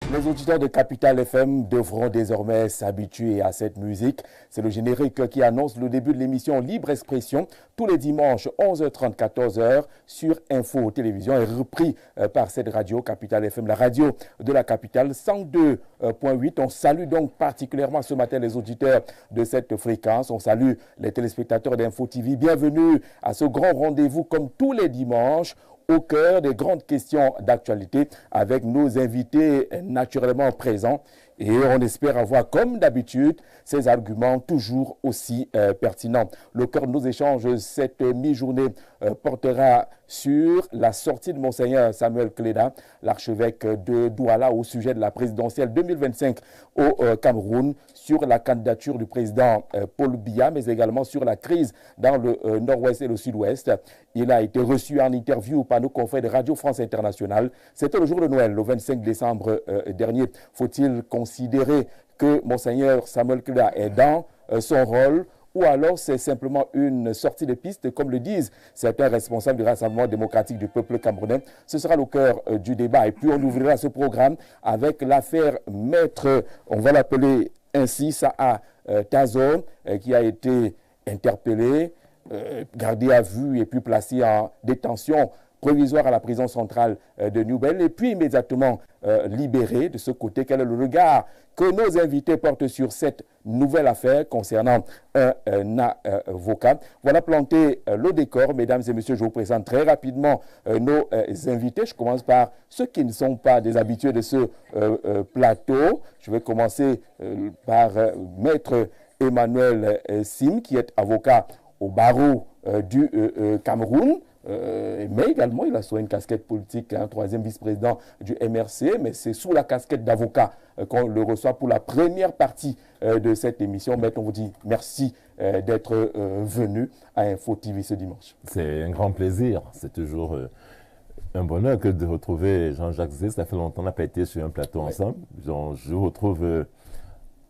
Les auditeurs de Capital FM devront désormais s'habituer à cette musique. C'est le générique qui annonce le début de l'émission Libre Expression tous les dimanches 11h30, 14h sur Info Télévision et repris par cette radio Capital FM, la radio de la capitale 102.8. On salue donc particulièrement ce matin les auditeurs de cette fréquence. On salue les téléspectateurs d'Info TV. Bienvenue à ce grand rendez-vous comme tous les dimanches, au cœur des grandes questions d'actualité avec nos invités naturellement présents. Et on espère avoir, comme d'habitude, ces arguments toujours aussi pertinents. Le cœur de nos échanges cette mi-journée portera sur la sortie de Monseigneur Samuel Kleda, l'archevêque de Douala, au sujet de la présidentielle 2025 au Cameroun, sur la candidature du président Paul Biya, mais également sur la crise dans le nord-ouest et le sud-ouest. Il a été reçu en interview par nos confrères de Radio France Internationale. C'était le jour de Noël, le 25 décembre dernier. Faut-il considérer que Monseigneur Samuel Kleda est dans son rôle, ou alors c'est simplement une sortie de piste, comme le disent certains responsables du Rassemblement démocratique du peuple camerounais? Ce sera le cœur du débat. Et puis on ouvrira ce programme avec l'affaire Maître, on va l'appeler ainsi, Saa Tazo, qui a été interpellé, gardé à vue et puis placé en détention provisoire à la prison centrale de Newbel et puis immédiatement libéré. De ce côté, quel est le regard que nos invités portent sur cette nouvelle affaire concernant un avocat? Voilà planter le décor, mesdames et messieurs. Je vous présente très rapidement nos invités. Je commence par ceux qui ne sont pas des habitués de ce plateau. Je vais commencer par Maître Emmanuel Sim, qui est avocat au barreau du Cameroun. Mais également, il a soit une casquette politique, un troisième vice-président du MRC, mais c'est sous la casquette d'avocat qu'on le reçoit pour la première partie de cette émission. Maître, on vous dit merci d'être venu à Info TV ce dimanche. C'est un grand plaisir, c'est toujours un bonheur que de retrouver Jean-Jacques Zé. Ça fait longtemps qu'on n'a pas été sur un plateau ensemble. Donc, je vous retrouve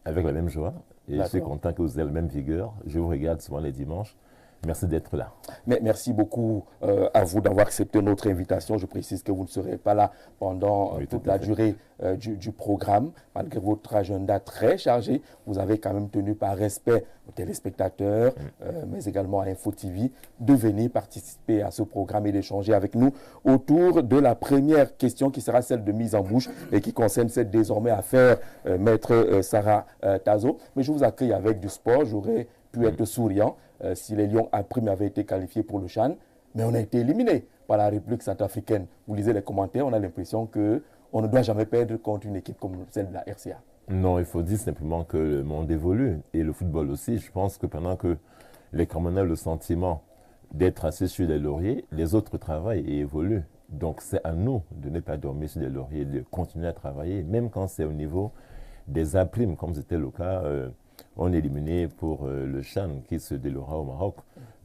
avec la même joie et je suis content que vous ayez la même vigueur. Je vous regarde souvent les dimanches. Merci d'être là. Mais merci beaucoup à vous d'avoir accepté notre invitation. Je précise que vous ne serez pas là pendant toute la durée du programme. Malgré votre agenda très chargé, vous avez quand même tenu par respect aux téléspectateurs, mais également à Info TV, de venir participer à ce programme et d'échanger avec nous autour de la première question qui sera celle de mise en bouche et qui concerne cette désormais affaire Maître Saa Tazo. Mais je vous accueille avec du sport. J'aurais pu être souriant si les Lions A' avaient été qualifiés pour le CHAN, mais on a été éliminé par la République centrafricaine. Vous lisez les commentaires, on a l'impression qu'on ne doit jamais perdre contre une équipe comme celle de la RCA. Non, il faut dire simplement que le monde évolue, et le football aussi. Je pense que pendant que les Camerounais ont le sentiment d'être assis sur les lauriers, les autres travaillent et évoluent. Donc c'est à nous de ne pas dormir sur les lauriers, de continuer à travailler, même quand c'est au niveau des A', comme c'était le cas. On est éliminé pour le CHAN qui se déroulera au Maroc.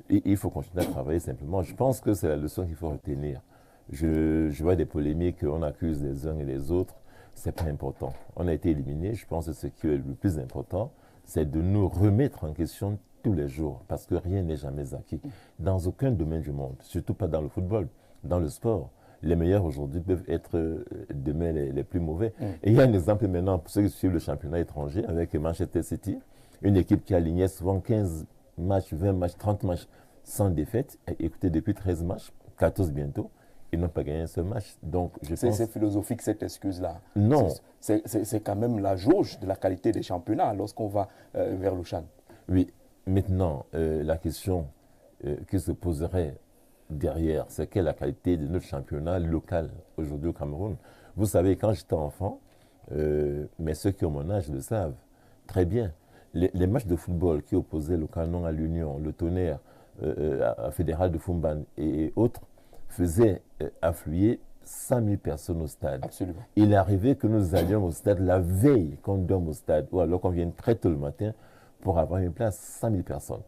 Et il faut continuer à travailler simplement. Je pense que c'est la leçon qu'il faut retenir. Je vois des polémiques, on accuse les uns et les autres. Ce n'est pas important. On a été éliminé. Je pense que ce qui est le plus important, c'est de nous remettre en question tous les jours. Parce que rien n'est jamais acquis. Dans aucun domaine du monde, surtout pas dans le football, dans le sport. Les meilleurs aujourd'hui peuvent être demain les plus mauvais. Et il y a un exemple maintenant pour ceux qui suivent le championnat étranger avec Manchester City, une équipe qui alignait souvent 15 matchs, 20 matchs, 30 matchs sans défaite. Et écoutez, depuis 13 matchs, 14 bientôt, ils n'ont pas gagné ce match. Donc, c'est philosophique cette excuse-là. Non. C'est quand même la jauge de la qualité des championnats lorsqu'on va vers le CHAN. Oui. Maintenant, la question qui se poserait derrière, c'est quelle est la qualité de notre championnat local aujourd'hui au Cameroun. Vous savez, quand j'étais enfant, mais ceux qui ont mon âge le savent très bien, les matchs de football qui opposaient le Canon à l'Union, le Tonnerre, à Fédéral de Fumban et autres, faisaient affluer 100 000 personnes au stade. Absolument. Il est arrivé que nous allions au stade la veille qu'on dorme au stade, ou alors qu'on vienne très tôt le matin pour avoir une place, 100 000 personnes.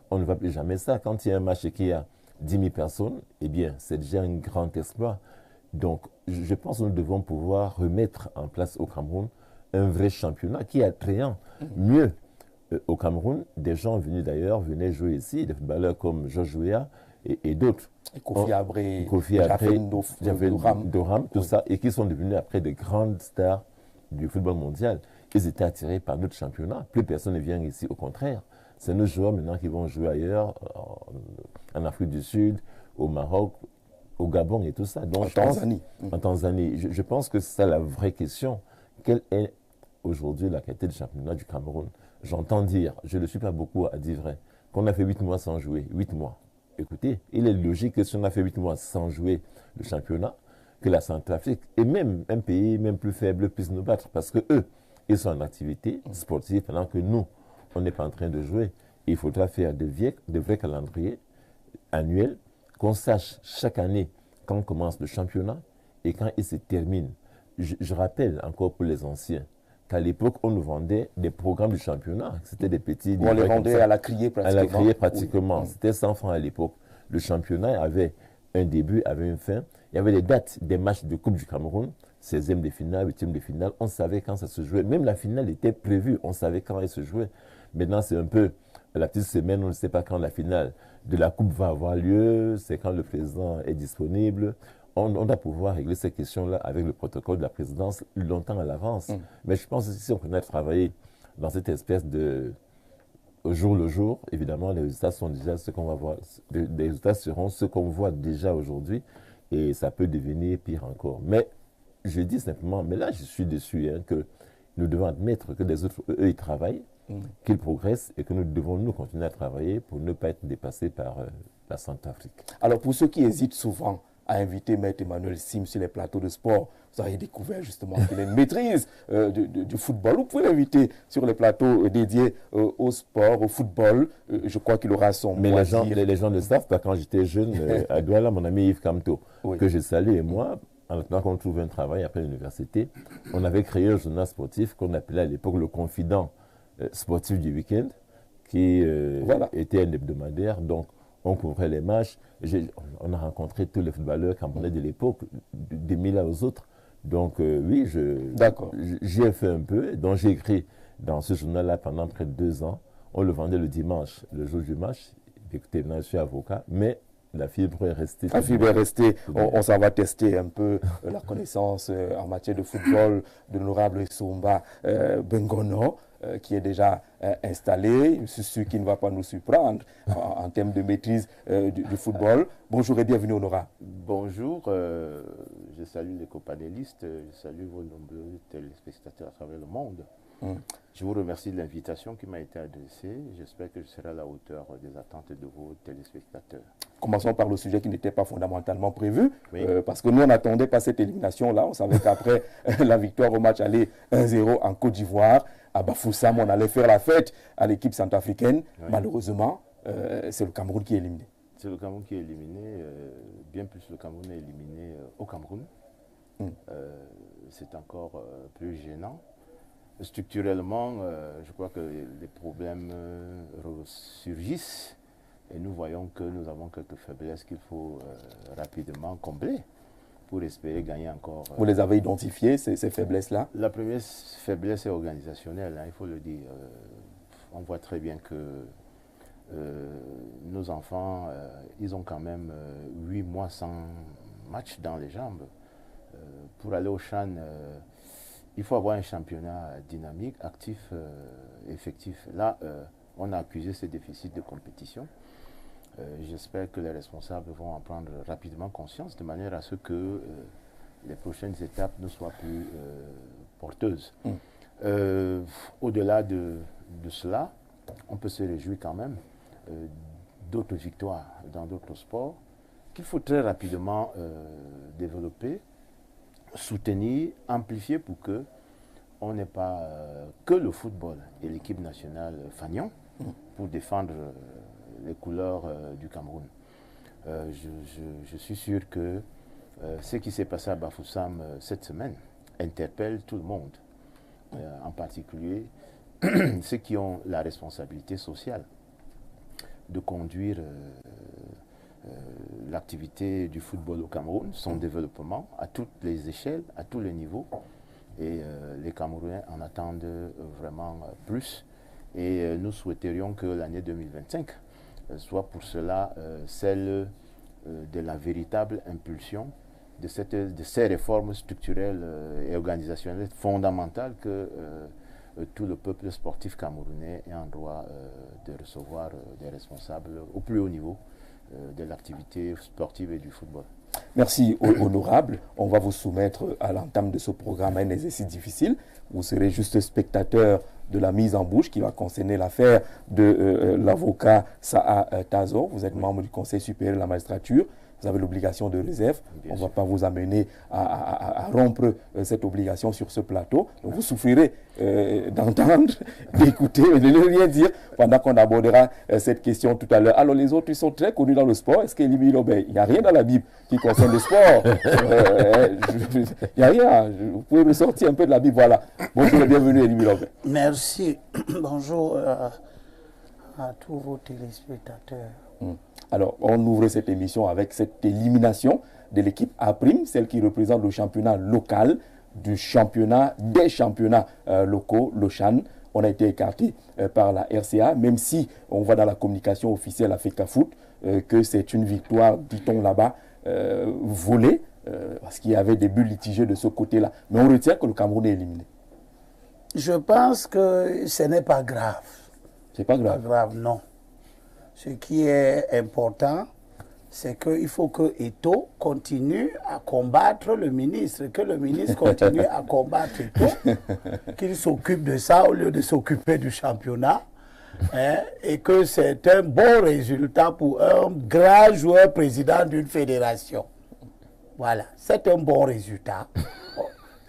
On ne va plus jamais ça. Quand il y a un match et qu'il y a 10 000 personnes, eh bien, c'est déjà un grand exploit. Donc, je pense que nous devons pouvoir remettre en place au Cameroun un vrai championnat qui est attrayant. Mieux, au Cameroun, des gens venus d'ailleurs venaient jouer ici, des footballeurs comme Georges Weah et d'autres. Kofi Abré, Doram, tout ça, et qui sont devenus après des grandes stars du football mondial, ils étaient attirés par notre championnat. Plus personne ne vient ici, au contraire. C'est nos joueurs maintenant qui vont jouer ailleurs, en Afrique du Sud, au Maroc, au Gabon et tout ça. Donc, en Tanzanie. En Tanzanie. Je pense que c'est ça la vraie question. Quelle est aujourd'hui la qualité du championnat du Cameroun? J'entends dire, je ne suis pas beaucoup à dire vrai, qu'on a fait 8 mois sans jouer. 8 mois. Écoutez, il est logique que si on a fait 8 mois sans jouer le championnat, que la Centrafrique, et même un pays même plus faible, puisse nous battre. Parce que eux, ils sont en activité sportive, pendant que nous, on n'est pas en train de jouer. Il faudra faire de vrais calendriers annuels, qu'on sache chaque année quand commence le championnat et quand il se termine. Je rappelle encore pour les anciens qu'à l'époque, on nous vendait des programmes du championnat. C'était des petits... On les vendait à la criée pratiquement. À la criée pratiquement. Oui. C'était 100 francs à l'époque. Le championnat avait un début, avait une fin. Il y avait les dates des matchs de Coupe du Cameroun, 16e de finale, 8e de finale. On savait quand ça se jouait. Même la finale était prévue. On savait quand elle se jouait. Maintenant, c'est un peu la petite semaine, on ne sait pas quand la finale de la Coupe va avoir lieu, c'est quand le président est disponible. On doit pouvoir régler ces questions-là avec le protocole de la présidence longtemps à l'avance. Mais je pense que si on connaît travailler dans cette espèce de au jour le jour, évidemment, les résultats sont déjà ce qu'on va voir. Les résultats seront ce qu'on voit déjà aujourd'hui et ça peut devenir pire encore. Mais je dis simplement, mais là, je suis déçu que nous devons admettre que les autres, eux, ils travaillent, qu'ils progressent et que nous devons nous continuer à travailler pour ne pas être dépassés par la Centrafrique. Alors, pour ceux qui hésitent souvent à inviter Maître Emmanuel Sim sur les plateaux de sport, vous avez découvert justement qu'il a une maîtrise du football. Vous pouvez l'inviter sur les plateaux dédiés au sport, au football. Je crois qu'il aura son Mais les gens le savent, quand j'étais jeune, à Douala, mon ami Yves Kamto, que je salue, et moi, en attendant qu'on trouve un travail après l'université, on avait créé un journal sportif qu'on appelait à l'époque le Confident sportif du week-end, qui était un hebdomadaire. Donc, on couvrait les matchs. On a rencontré tous les footballeurs camerounais de l'époque, des Mila aux autres. Donc, oui, j'y ai fait un peu. Donc, j'ai écrit dans ce journal-là pendant près de 2 ans. On le vendait le dimanche, le jour du match. Écoutez, maintenant, je suis avocat, mais la fibre est restée. La fibre est restée. On s'en va tester un peu la connaissance en matière de football de l'honorable Soumba Bengono, qui est déjà installé. Je suis sûr qu'il ne va pas nous surprendre en termes de maîtrise du football. Bonjour et bienvenue, honorable. Bonjour, je salue les copanélistes, je salue vos nombreux téléspectateurs à travers le monde. Je vous remercie de l'invitation qui m'a été adressée. J'espère que je serai à la hauteur des attentes de vos téléspectateurs. Commençons par le sujet qui n'était pas fondamentalement prévu, oui. Parce que nous, on n'attendait pas cette élimination-là. On savait qu'après la victoire au match aller 1-0 en Côte d'Ivoire, à Bafoussam, on allait faire la fête à l'équipe centrafricaine. Oui. Malheureusement, c'est le Cameroun qui est éliminé. C'est le Cameroun qui est éliminé, bien plus le Cameroun est éliminé au Cameroun. C'est encore plus gênant. Structurellement, je crois que les problèmes ressurgissent et nous voyons que nous avons quelques faiblesses qu'il faut rapidement combler pour espérer gagner encore. Vous les avez identifiées, ces faiblesses-là? La première faiblesse est organisationnelle, hein, il faut le dire. On voit très bien que nos enfants, ils ont quand même 8 mois sans match dans les jambes. Pour aller au CHAN, il faut avoir un championnat dynamique, actif, effectif. Là, on a accusé ces déficits de compétition. J'espère que les responsables vont en prendre rapidement conscience de manière à ce que les prochaines étapes ne soient plus porteuses. Au-delà de cela, on peut se réjouir quand même d'autres victoires dans d'autres sports qu'il faut très rapidement développer, soutenir, amplifier pour que on n'ait pas que le football et l'équipe nationale fanion pour défendre les couleurs du Cameroun. Je suis sûr que ce qui s'est passé à Bafoussam cette semaine interpelle tout le monde, en particulier ceux qui ont la responsabilité sociale de conduire l'activité du football au Cameroun, son développement à toutes les échelles, à tous les niveaux. Et les Camerounais en attendent vraiment plus. Et nous souhaiterions que l'année 2025 soit pour cela celle de la véritable impulsion de ces réformes structurelles et organisationnelles fondamentales que tout le peuple sportif camerounais est en droit de recevoir des responsables au plus haut niveau de l'activité sportive et du football. Merci, honorable. On va vous soumettre à l'entame de ce programme un exercice difficile. Vous serez juste spectateur de la mise en bouche qui va concerner l'affaire de l'avocat Saha Tazo. Vous êtes membre du Conseil supérieur de la magistrature. Vous avez l'obligation de réserve. On ne va pas vous amener à rompre cette obligation sur ce plateau. Donc vous souffrirez d'entendre, d'écouter, mais de ne rien dire pendant qu'on abordera cette question tout à l'heure. Alors les autres, ils sont très connus dans le sport. Est-ce qu'il n'y a rien dans la Bible qui concerne le sport? Il n'y a rien. Vous pouvez ressortir un peu de la Bible. Voilà. Bonjour et bienvenue, Elie Lobé. Merci. Bonjour à tous vos téléspectateurs. Alors, on ouvre cette émission avec cette élimination de l'équipe A', celle qui représente le championnat local des championnats locaux, le CHAN. On a été écarté par la RCA, même si on voit dans la communication officielle à FECAFOOT que c'est une victoire, dit-on là-bas, volée, parce qu'il y avait des buts litigés de ce côté-là. Mais on retient que le Cameroun est éliminé. Je pense que ce n'est pas grave. C'est pas grave. Pas grave, non. Ce qui est important, c'est qu'il faut que Eto'o continue à combattre le ministre, que le ministre continue à combattre Eto'o, qu'il s'occupe de ça au lieu de s'occuper du championnat, hein, et que c'est un bon résultat pour un grand joueur président d'une fédération. Voilà, c'est un bon résultat.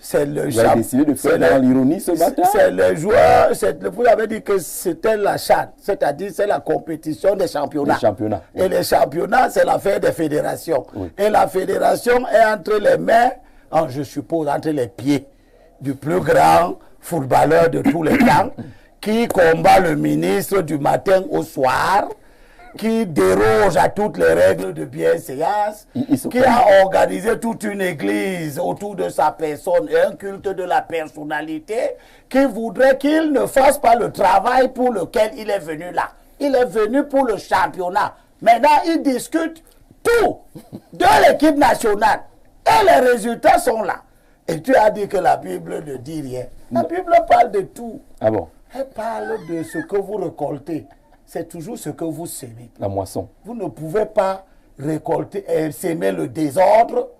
C'est le Vous avez décidé de faire dans l'ironie ce matin? C'est le joueur, vous avez dit que c'était la CHAN, c'est-à-dire c'est la compétition des championnats. Et les championnats, c'est l'affaire des fédérations. Oui. Et la fédération est entre les mains, je suppose, entre les pieds du plus grand footballeur de tous les temps, qui combat le ministre du matin au soir, qui déroge à toutes les règles de bienséance, qui a organisé toute une église autour de sa personne et un culte de la personnalité, qui voudrait qu'il ne fasse pas le travail pour lequel il est venu là. Il est venu pour le championnat. Maintenant, il discute tout de l'équipe nationale. Et les résultats sont là. Et tu as dit que la Bible ne dit rien. La Bible parle de tout. Ah bon? Elle parle de ce que vous récoltez. C'est toujours ce que vous semez. La moisson. Vous ne pouvez pas récolter et s'aimer le désordre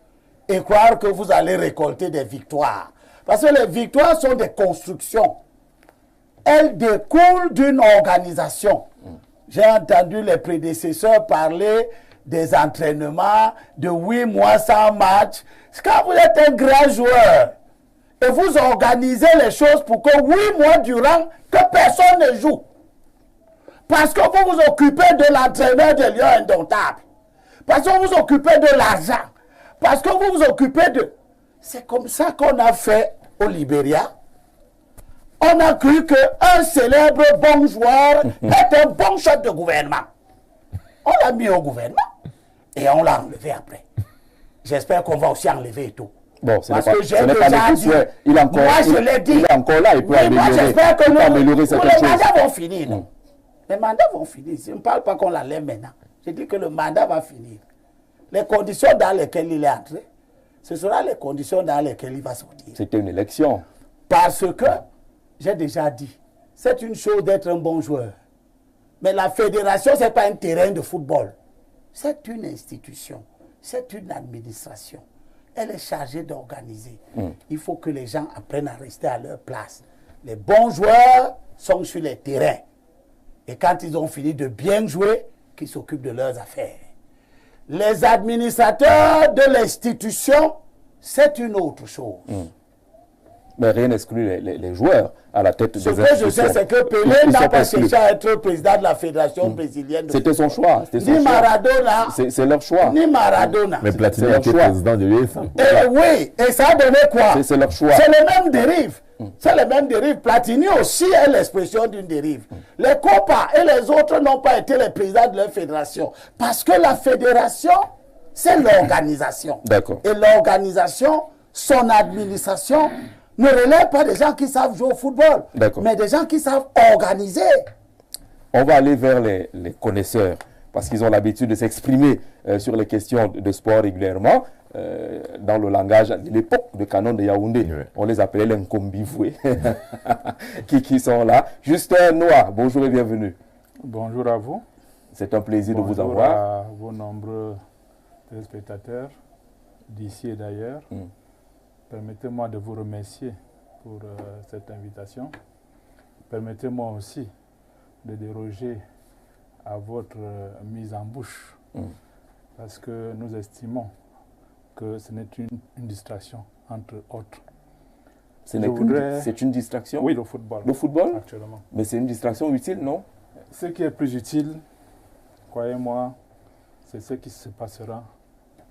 et croire que vous allez récolter des victoires. Parce que les victoires sont des constructions. Elles découlent d'une organisation. J'ai entendu les prédécesseurs parler des entraînements, de 8 mois sans match. Quand vous êtes un grand joueur et vous organisez les choses pour que 8 mois durant, que personne ne joue. Parce que vous vous occupez de l'entraîneur des Lions indomptables. Parce que vous vous occupez de l'argent. Parce que vous vous occupez de... C'est comme ça qu'on a fait au Libéria. On a cru qu'un célèbre bon joueur est un bon chef de gouvernement. On l'a mis au gouvernement et on l'a enlevé après. J'espère qu'on va aussi enlever et tout. Bon, parce que j'ai déjà dit, il est encore, moi je l'ai dit. Il est encore là, il peut améliorer. Moi j'espère que les mandats vont finir. Non? Les mandats vont finir. Je ne parle pas qu'on l'enlève maintenant. Je dis que le mandat va finir. Les conditions dans lesquelles il est entré, ce sera les conditions dans lesquelles il va sortir. C'était une élection. Parce que, j'ai déjà dit, c'est une chose d'être un bon joueur. Mais la fédération, ce n'est pas un terrain de football. C'est une institution. C'est une administration. Elle est chargée d'organiser. Il faut que les gens apprennent à rester à leur place. Les bons joueurs sont sur les terrains. Et quand ils ont fini de bien jouer, qu'ils s'occupent de leurs affaires. Les administrateurs de l'institution, c'est une autre chose. Mais rien n'exclut les joueurs à la tête des institutions. Ce que je sais, c'est que Pelé n'a pas cherché à être président de la fédération brésilienne. C'était son choix. Ni Maradona. C'est leur choix. Ni Maradona. Mais Platini était président de l'UEFA. Oui, et ça a donné quoi? C'est leur choix. C'est les mêmes dérives. C'est les mêmes dérives. Platini aussi est l'expression d'une dérive. Les Copa et les autres n'ont pas été les présidents de leur fédération. Parce que la fédération, c'est l'organisation. D'accord. Et l'organisation, son administration, ne relève pas des gens qui savent jouer au football, mais des gens qui savent organiser. On va aller vers les connaisseurs parce qu'ils ont l'habitude de s'exprimer sur les questions de sport régulièrement. Dans le langage de l'époque de Canon de Yaoundé, on les appelait les Nkombivoué, qui sont là. Justin Noah, bonjour et bienvenue. Bonjour à vous. C'est un plaisir de vous avoir. Bonjour à vos nombreux téléspectateurs d'ici et d'ailleurs. Permettez-moi de vous remercier pour cette invitation. Permettez-moi aussi de déroger à votre mise en bouche, parce que nous estimons que ce n'est une distraction, entre autres. C'est une distraction? Oui, le football. Le football? Actuellement. Mais c'est une distraction utile, non? Ce qui est plus utile, croyez-moi, c'est ce qui se passera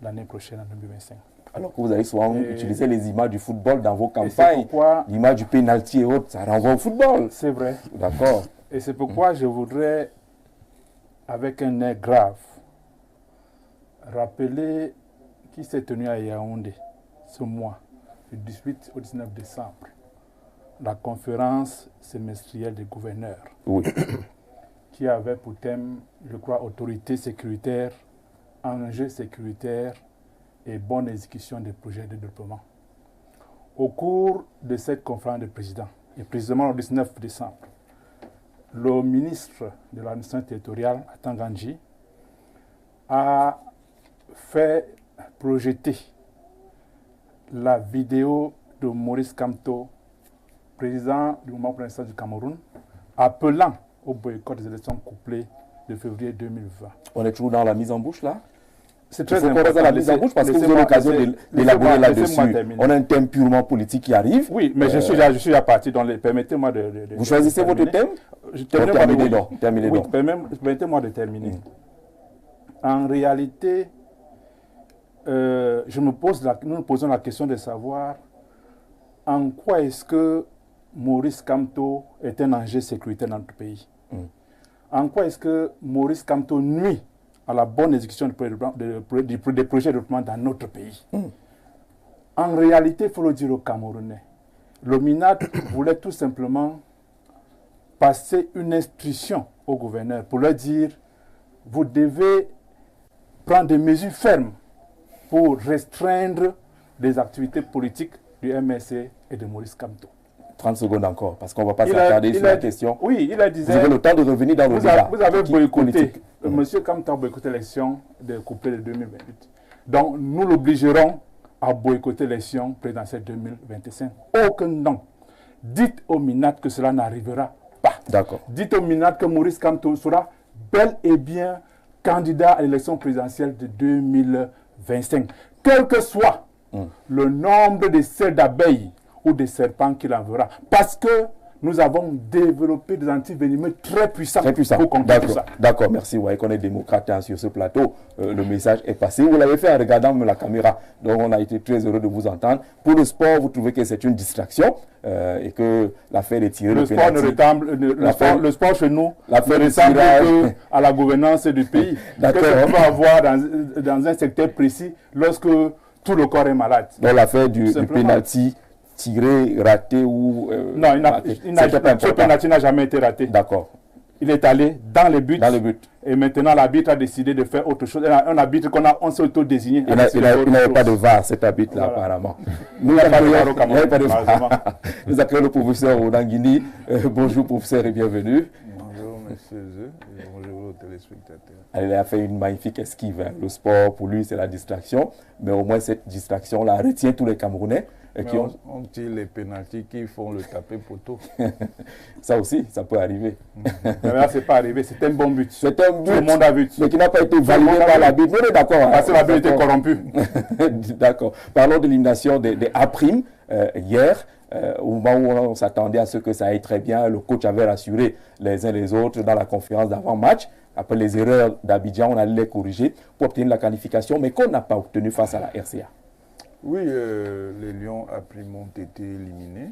l'année prochaine, en 2025. Alors que vous avez souvent utilisé les images du football dans vos campagnes, l'image du pénalty et autres, ça renvoie au football. C'est vrai. D'accord. Et c'est pourquoi je voudrais, avec un air grave, rappeler qui s'est tenu à Yaoundé ce mois, du 18 au 19 décembre, la conférence semestrielle des gouverneurs, qui avait pour thème, je crois, autorité sécuritaire, enjeux sécuritaires et bonne exécution des projets de développement. Au cours de cette conférence de présidents, et précisément le 19 décembre, le ministre de l'administration territoriale, Atangandji, a fait projeter la vidéo de Maurice Kamto, président du mouvement pour l'instant du Cameroun, appelant au boycott des élections couplées de février 2020. On est toujours dans la mise en bouche là? C'est très important. La mise en bouche parce que vous avez l'occasion d'élaborer là-dessus. On a un thème purement politique qui arrive. Oui, mais je suis déjà parti. Permettez-moi de vous choisissez votre thème? Terminez donc. Permettez-moi de terminer. En réalité, nous nous posons la question de savoir en quoi est-ce que Maurice Kamto est un enjeu sécuritaire dans notre pays. En quoi est-ce que Maurice Kamto nuit à la bonne exécution des projets de développement dans notre pays. En réalité, il faut le dire aux Camerounais, le MINAT voulait tout simplement passer une instruction au gouverneur pour leur dire, vous devez prendre des mesures fermes pour restreindre les activités politiques du MSC et de Maurice Kamto. 30 secondes encore, parce qu'on ne va pas s'attarder sur la question. Oui, il a dit. Vous avez le temps de revenir dans le débat. Vous avez boycotté. Monsieur Kamto a boycotté l'élection de couplée de 2028. Donc, nous l'obligerons à boycotter l'élection présidentielle 2025. Aucun nom. Dites au MINAT que cela n'arrivera pas. D'accord. Dites au MINAT que Maurice Kamto sera bel et bien candidat à l'élection présidentielle de 2025. Quel que soit le nombre de serres d'abeilles ou des serpents qu'il enverra. Parce que nous avons développé des antivenimeux très puissants pour contrer tout ça. D'accord, merci. Vous voyez qu'on est démocrate sur ce plateau. Le message est passé. Vous l'avez fait en regardant la caméra. Donc on a été très heureux de vous entendre. Pour le sport, vous trouvez que c'est une distraction et que l'affaire est tirée le sport le sport chez nous ne ressemble à la gouvernance du pays. D'accord. Que on va avoir dans un secteur précis lorsque tout le corps est malade. Dans l'affaire du penalty tiré, raté ou... non, ce penalty n'a jamais été raté. D'accord. Il est allé dans le but. Dans le but. Et maintenant, l'arbitre a décidé de faire autre chose. Un arbitre qu'on s'est auto-désigné. Il n'avait pas de VAR, cet arbitre-là, apparemment. Nous accueillons le professeur Odangini. Bonjour, professeur, et bienvenue. Bonjour, monsieur et bonjour aux téléspectateurs. Elle a fait une magnifique esquive. Hein. Le sport, pour lui, c'est la distraction. Mais au moins, cette distraction-là retient tous les Camerounais. On tire les pénaltys qui font le taper poteau. Ça aussi, ça peut arriver. Mais là, ce n'est pas arrivé. C'est un bon but. C'est un but. Tout le monde a vu. Mais qui n'a pas été validé par l'arbitre. On est d'accord. Parce que l'arbitre était corrompu. D'accord. Parlons de l'élimination des A'. Hier, au moment où on s'attendait à ce que ça aille très bien, le coach avait rassuré les uns les autres dans la conférence d'avant-match. Après les erreurs d'Abidjan, on allait les corriger pour obtenir la qualification, mais qu'on n'a pas obtenu face à la RCA. Oui, les Lions A' ont été éliminés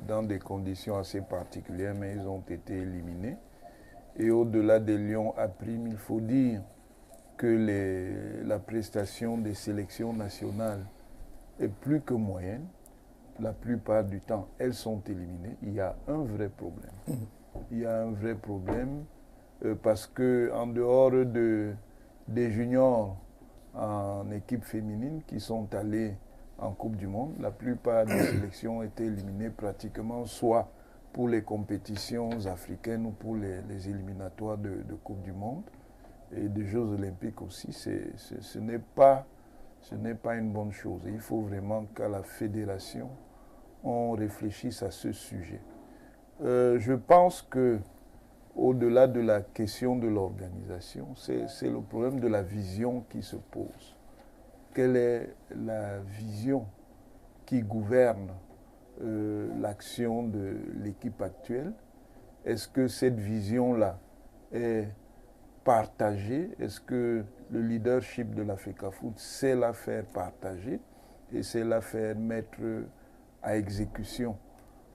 dans des conditions assez particulières, mais ils ont été éliminés. Et au-delà des Lions A', il faut dire que la prestation des sélections nationales est plus que moyenne. La plupart du temps, elles sont éliminées. Il y a un vrai problème. Il y a un vrai problème parce qu'en dehors des juniors en équipe féminine qui sont allés en Coupe du Monde, la plupart des sélections ont été éliminées pratiquement soit pour les compétitions africaines ou pour les éliminatoires de Coupe du Monde et des Jeux Olympiques aussi. Ce n'est pas une bonne chose. Il faut vraiment qu'à la fédération, on réfléchisse à ce sujet. Je pense que au-delà de la question de l'organisation, c'est le problème de la vision qui se pose. Quelle est la vision qui gouverne l'action de l'équipe actuelle? Est-ce que cette vision-là est partagée? Est-ce que le leadership de la FECAFOOT sait la faire partager et sait la faire mettre à exécution?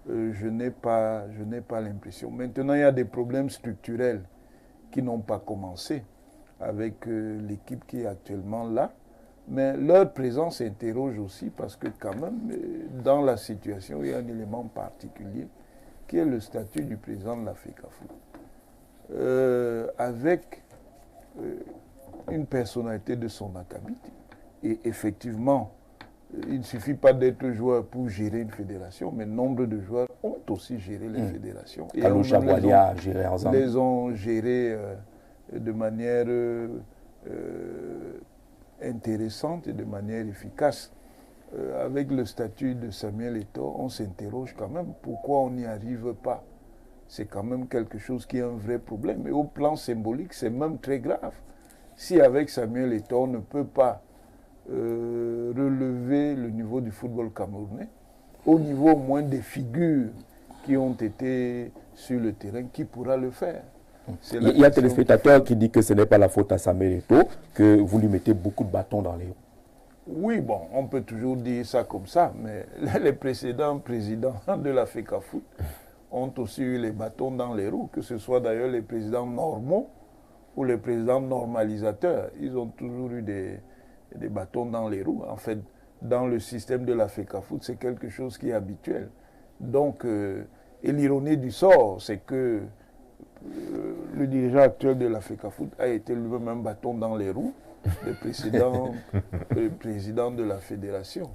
Je n'ai pas l'impression. Maintenant, il y a des problèmes structurels qui n'ont pas commencé avec l'équipe qui est actuellement là. Mais leur présence interroge aussi parce que quand même, dans la situation, il y a un élément particulier qui est le statut du président de la FECAFOOT. Avec une personnalité de son acabit. Et effectivement, il ne suffit pas d'être joueur pour gérer une fédération, mais nombre de joueurs ont aussi géré les fédérations. Et les ont gérés de manière intéressante et de manière efficace. Avec le statut de Samuel Eto'o, on s'interroge quand même pourquoi on n'y arrive pas. C'est quand même quelque chose qui est un vrai problème. Et au plan symbolique, c'est même très grave. Si avec Samuel Eto'o, on ne peut pas relever le niveau du football camerounais, au niveau au moins des figures qui ont été sur le terrain, qui pourra le faire? Il y a un téléspectateur qui dit que ce n'est pas la faute à Samuel Eto'o, que vous lui mettez beaucoup de bâtons dans les roues. Oui, bon, on peut toujours dire ça comme ça, mais les précédents présidents de la FECAFOOT ont aussi eu les bâtons dans les roues, que ce soit d'ailleurs les présidents normaux ou les présidents normalisateurs. Ils ont toujours eu des bâtons dans les roues. En fait, dans le système de la FECAFOOT, c'est quelque chose qui est habituel. Donc, et l'ironie du sort, c'est que le dirigeant actuel de la FECAFOOT a été lui-même un bâton dans les roues des précédents présidents de la fédération.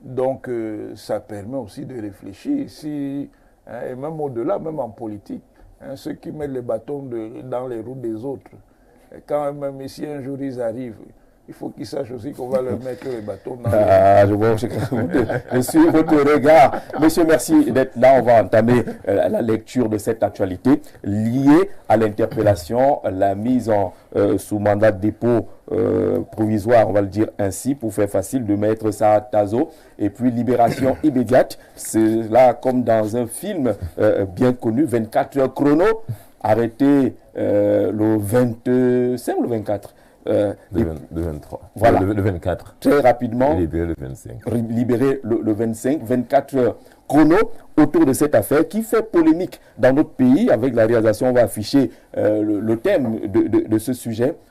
Donc, ça permet aussi de réfléchir. Et même au-delà, même en politique, ceux qui mettent les bâtons dans les roues des autres, quand même, si un jour ils arrivent, il faut qu'ils sachent aussi qu'on va leur mettre les bâtons dans les roues. Je suis votre regard. Monsieur, merci d'être là. On va entamer la lecture de cette actualité liée à l'interpellation, la mise sous mandat de dépôt provisoire, on va le dire ainsi, pour faire facile, de maître Sarr Tazo, et puis libération immédiate. C'est là comme dans un film bien connu, 24 heures chrono, arrêté le 25 ou le 24 le 23. Voilà. Le 24. Très rapidement. Libéré le 25. Libéré le 25, 24 heures chrono autour de cette affaire qui fait polémique dans notre pays. Avec la réalisation, on va afficher le thème de ce sujet.